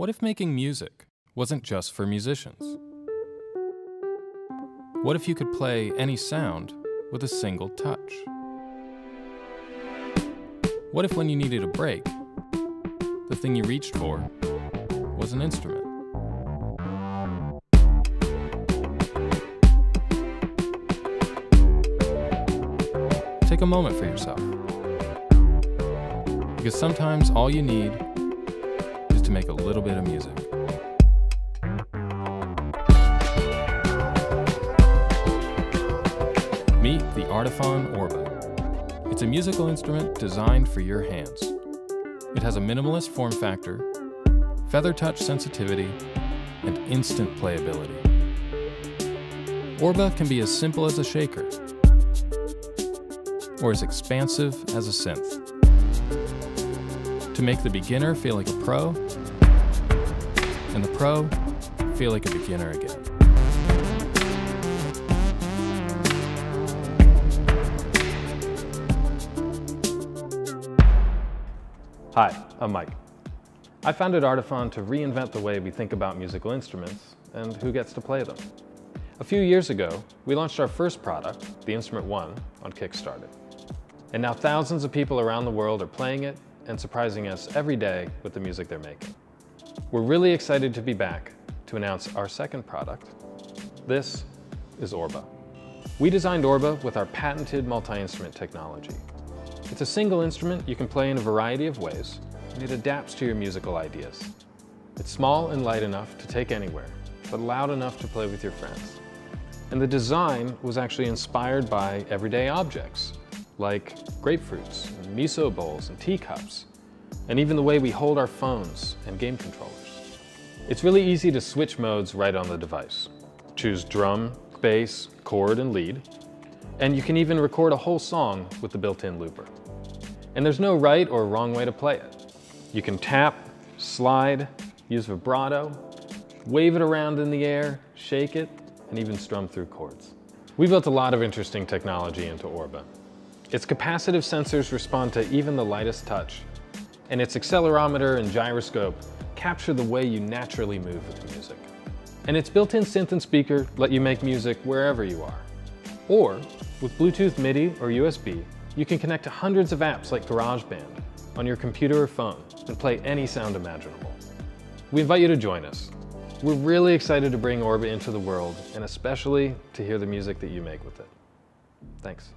What if making music wasn't just for musicians? What if you could play any sound with a single touch? What if when you needed a break, the thing you reached for was an instrument? Take a moment for yourself. Because sometimes all you need is to make a little bit of music. Meet the Artiphon Orba. It's a musical instrument designed for your hands. It has a minimalist form factor, feather touch sensitivity, and instant playability. Orba can be as simple as a shaker, or as expansive as a synth. To make the beginner feel like a pro, and the pro feel like a beginner again. Hi, I'm Mike. I founded Artiphon to reinvent the way we think about musical instruments and who gets to play them. A few years ago, we launched our first product, the Instrument One, on Kickstarter. And now thousands of people around the world are playing it and surprising us every day with the music they're making. We're really excited to be back to announce our second product. This is Orba. We designed Orba with our patented multi-instrument technology. It's a single instrument you can play in a variety of ways, and it adapts to your musical ideas. It's small and light enough to take anywhere, but loud enough to play with your friends. And the design was actually inspired by everyday objects, like grapefruits, and miso bowls, and teacups, and even the way we hold our phones and game controllers. It's really easy to switch modes right on the device. Choose drum, bass, chord, and lead, and you can even record a whole song with the built-in looper. And there's no right or wrong way to play it. You can tap, slide, use vibrato, wave it around in the air, shake it, and even strum through chords. We built a lot of interesting technology into Orba. Its capacitive sensors respond to even the lightest touch, and its accelerometer and gyroscope capture the way you naturally move with the music. And its built-in synth and speaker let you make music wherever you are. Or, with Bluetooth MIDI or USB, you can connect to hundreds of apps like GarageBand on your computer or phone and play any sound imaginable. We invite you to join us. We're really excited to bring Orba into the world, and especially to hear the music that you make with it. Thanks.